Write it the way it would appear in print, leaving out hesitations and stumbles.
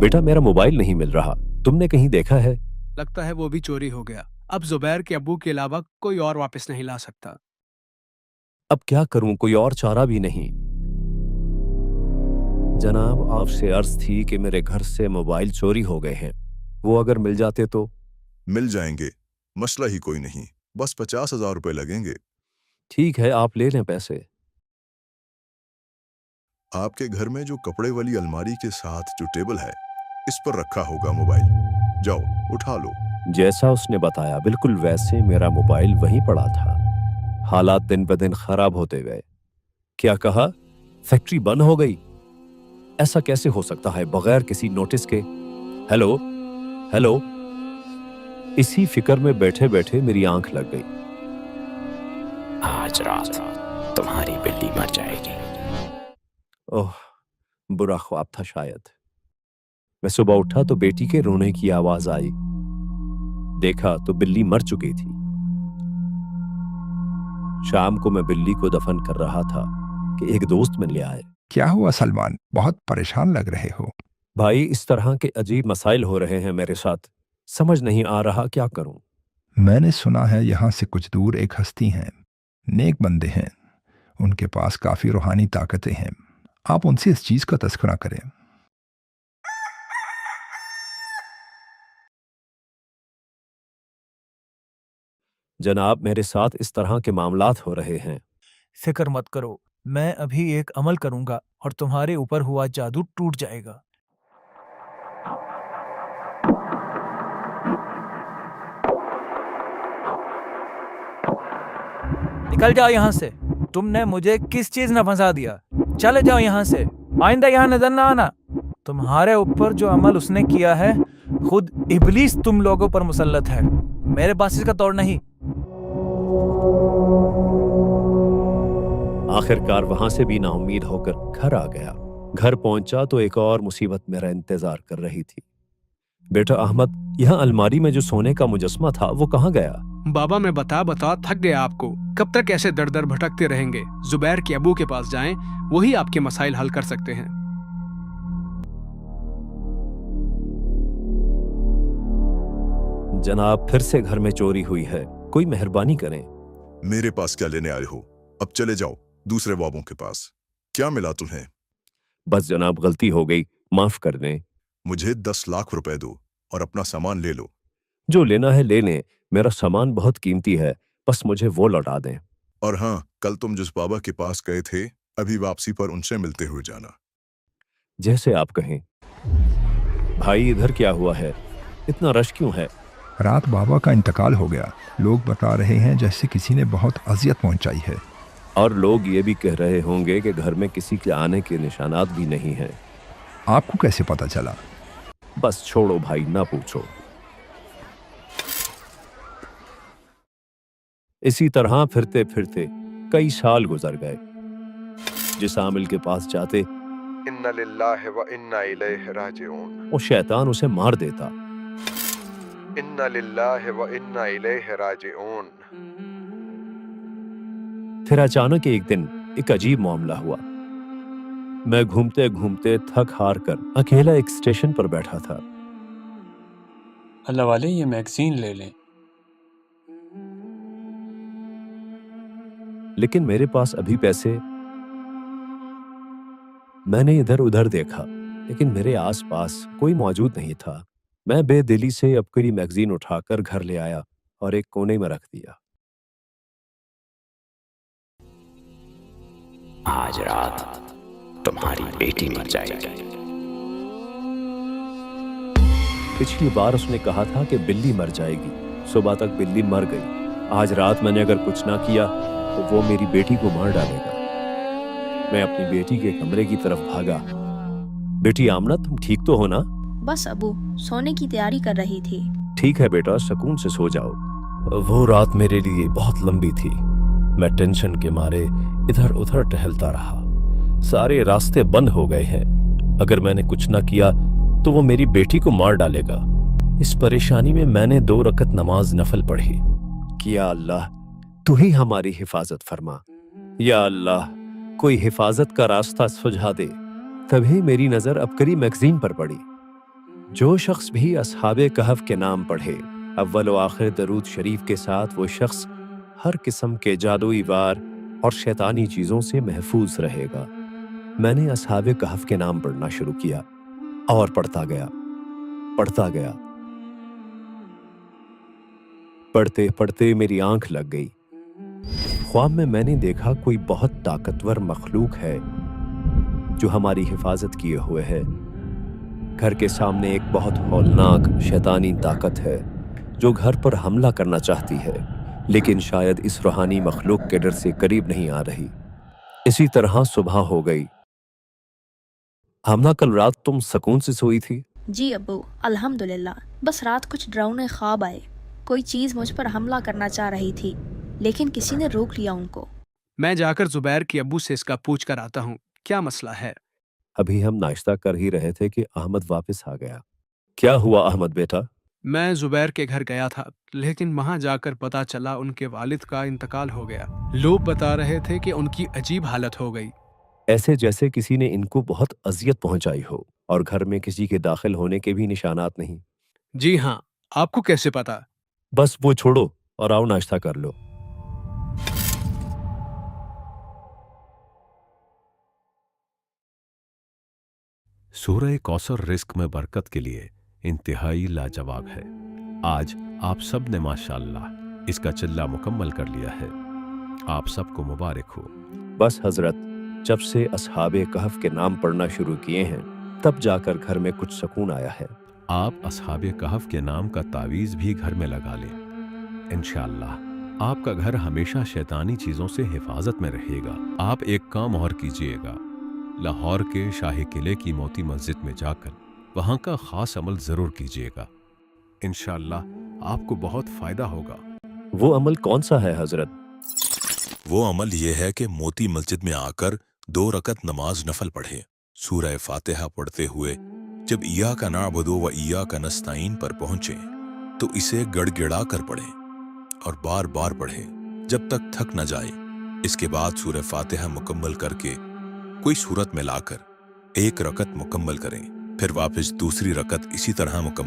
बेटा मेरा मोबाइल नहीं मिल रहा, तुमने कहीं देखा है? लगता है वो भी चोरी हो गया। अब जुबैर के अब्बू के अलावा कोई और वापस नहीं ला सकता। अब क्या करूं, कोई और चारा भी नहीं। जनाब आपसे अर्ज थी कि मेरे घर से मोबाइल चोरी हो गए हैं, वो अगर मिल जाते तो। मिल जाएंगे, मसला ही कोई नहीं, बस 50,000 रुपए लगेंगे। ठीक है, आप ले लें पैसे। आपके घर में जो कपड़े वाली अलमारी के साथ जो टेबल है, इस पर रखा होगा मोबाइल। जाओ उठा लो। जैसा उसने बताया बिल्कुल वैसे मेरा मोबाइल वहीं पड़ा था। हालात दिन ब दिन खराब होते गए। क्या कहा? फैक्ट्री बंद हो गई? ऐसा कैसे हो सकता है बगैर किसी नोटिस के? Hello hello. इसी फिक्र में बैठे बैठे मेरी आंख लग गई। आज रात तुम्हारी बिल्ली मर जाएगी। ओह, बुरा ख्वाब था शायद। मैं सुबह उठा तो बेटी के रोने की आवाज आई। देखा तो बिल्ली मर चुकी थी। शाम को मैं बिल्ली को दफन कर रहा था कि एक दोस्त मिल आए। क्या हुआ सलमान, बहुत परेशान लग रहे हो? भाई इस तरह के अजीब मसाइल हो रहे हैं मेरे साथ, समझ नहीं आ रहा क्या करूं। मैंने सुना है यहाँ से कुछ दूर एक हस्ती हैं, नेक बंदे हैं, उनके पास काफी रूहानी ताकतें हैं। आप उनसे इस चीज का तस्करा करें। जनाब मेरे साथ इस तरह के मामलात हो रहे हैं। फिक्र मत करो, मैं अभी एक अमल करूंगा और तुम्हारे ऊपर हुआ जादू टूट जाएगा। निकल जाओ यहाँ से। तुमने मुझे किस चीज ने फंसा दिया? चले जाओ यहाँ से, आइंदा यहाँ नजर ना आना। तुम्हारे ऊपर जो अमल उसने किया है, खुद इब्लीस तुम लोगों पर मुसल्लत है, मेरे पास इसका तोड़ नहीं। आखिरकार वहां से भी नाउम्मीद होकर घर आ गया। घर पहुंचा तो एक और मुसीबत मेरा इंतजार कर रही थी। बेटा अहमद, यहाँ अलमारी में जो सोने का मुजस्मा था वो कहाँ गया? बाबा मैं बता थक गया आपको। कब तक ऐसे दर दर भटकते रहेंगे? जुबैर के अब्बू के पास जाएं, वही आपके मसाइल हल कर सकते हैं। जनाब फिर से घर में चोरी हुई है, कोई मेहरबानी करें। मेरे पास क्या लेने आए हो? अब चले जाओ दूसरे बाबों के पास। क्या मिला तुम्हें? बस जनाब गलती हो गई, माफ कर दें। मुझे 10 लाख रुपए दो और अपना सामान ले लो। जो लेना है ले लें, मेरा सामान बहुत कीमती है, बस मुझे वो लौटा दें। और हाँ, कल तुम जिस बाबा के पास गए थे, अभी वापसी पर उनसे मिलते हुए जाना। जैसे आप कहें। भाई इधर क्या हुआ है, इतना रश क्यों है? रात बाबा का इंतकाल हो गया। लोग बता रहे हैं जैसे किसी ने बहुत अजियत पहुंचाई है। और लोग ये भी कह रहे होंगे कि घर में किसी के आने के निशानात भी नहीं हैं। आपको कैसे पता चला? बस छोड़ो भाई, ना पूछो। इसी तरह फिरते फिरते कई साल गुजर गए। जिस आमिल के पास जाते, इन्ना लिल्लाहि व इन्ना इलैहि राजिऊन, वो शैतान उसे मार देता। इन्ना लिल्लाहि व इन्ना इलैहि राजिऊन। फिर अचानक एक दिन एक अजीब मामला हुआ। मैं घूमते घूमते थक हार कर अकेला एक स्टेशन पर बैठा था। अल्लाह वाले ये मैगजीन ले लें। लेकिन मेरे पास अभी पैसे। मैंने इधर उधर देखा, लेकिन मेरे आसपास कोई मौजूद नहीं था। मैं बेदिली से अबकरी मैगजीन उठाकर घर ले आया और एक कोने में रख दिया। आज रात तुम्हारी बेटी मर जाएगी। पिछली बार उसने कहा था कि बिल्ली मर जाएगी, सुबह तक बिल्ली मर गई। आज रात मैंने अगर कुछ ना किया तो वो मेरी बेटी को मार डालेगा। मैं अपनी बेटी के कमरे की तरफ भागा। बेटी आमना, तुम ठीक तो हो ना? बस अबू, सोने की तैयारी कर रही थी। ठीक है बेटा, सुकून से सो जाओ। वो रात मेरे लिए बहुत लंबी थी। मैं टेंशन के मारे इधर उधर टहलता रहा। सारे रास्ते बंद हो गए हैं। अगर मैंने कुछ ना किया तो वो मेरी बेटी को मार डालेगा। इस परेशानी में मैंने 2 रकत नमाज नफल पढ़ी। कि या अल्लाह, तू ही हमारी हिफाजत फरमा। या अल्लाह, कोई हिफाजत का रास्ता सुझा दे। तभी मेरी नजर अबकरी मैगजीन पर पड़ी। जो शख्स भी असहाबे कहफ के नाम पढ़े, अव्वल व आखिर दरूद शरीफ के साथ, वो शख्स हर किस्म के जादुई वार और शैतानी चीज़ों से महफूज रहेगा। मैंने असहाबे कहफ के नाम पढ़ना शुरू किया और पढ़ता गया। पढ़ते पढ़ते मेरी आंख लग गई। ख्वाब में मैंने देखा कोई बहुत ताकतवर मखलूक है जो हमारी हिफाजत किए हुए है। घर के सामने एक बहुत हौलनाक शैतानी ताकत है जो घर पर हमला करना चाहती है, लेकिन शायद इस रूहानी मखलूक के डर से करीब नहीं आ रही। इसी तरह सुबह हो गई। आमना, कल रात तुम सुकून से सोई थी? जी अब्बू, अल्हम्दुलिल्लाह। बस रात कुछ डरावने ख्वाब आए। कोई चीज़ मुझ पर हमला करना चाह रही थी, लेकिन किसी ने रोक लिया उनको। मैं जाकर जुबैर के अब्बू से इसका पूछ कर आता हूँ, क्या मसला है। अभी हम नाश्ता कर ही रहे थे कि अहमद वापस आ गया। क्या हुआ अहमद बेटा? मैं जुबैर के घर गया था, लेकिन वहां जाकर पता चला उनके वालिद का इंतकाल हो गया। लोग बता रहे थे कि उनकी अजीब हालत हो गई। ऐसे जैसे किसी ने इनको बहुत अजियत पहुंचाई हो, और घर में किसी के दाखिल होने के भी निशानात नहीं। जी हाँ, आपको कैसे पता? बस वो छोड़ो और आओ नाश्ता कर लो। सूरह कौसर रिस्क में बरकत के लिए इंतहाई लाजवाब है। आज आप सब ने माशाअल्लाह इसका चिल्ला मुकम्मल कर लिया है। आप सबको मुबारक हो। बस हजरत, जब से असहाबे कहफ के नाम पढ़ना शुरू किए हैं, तब जाकर घर में कुछ सुकून आया है। आप असहाबे कहफ के नाम का तावीज़ भी घर में लगा लें। इंशाअल्लाह आपका घर हमेशा शैतानी चीज़ों से हिफाजत में रहेगा। आप एक काम और कीजिएगा, लाहौर के शाही किले की मोती मस्जिद में जाकर वहाँ का ख़ास अमल ज़रूर कीजिएगा। इंशाअल्लाह आपको बहुत फ़ायदा होगा। वो अमल कौन सा है हजरत? वो अमल ये है कि मोती मस्जिद में आकर 2 रकत नमाज नफल पढ़े। सूरह फातिहा पढ़ते हुए जब इय्याका नअबुदु व इय्याका नस्तईन पर पहुंचे तो इसे गड़गिड़ा कर पढ़ें और बार बार पढ़ें जब तक थक न जाए। इसके बाद सूरह फातिहा मुकम्मल करके कोई सूरत में लाकर 1 रकत मुकम्मल करें, फिर वापस दूसरी रकत इसी तरह मुकम्मल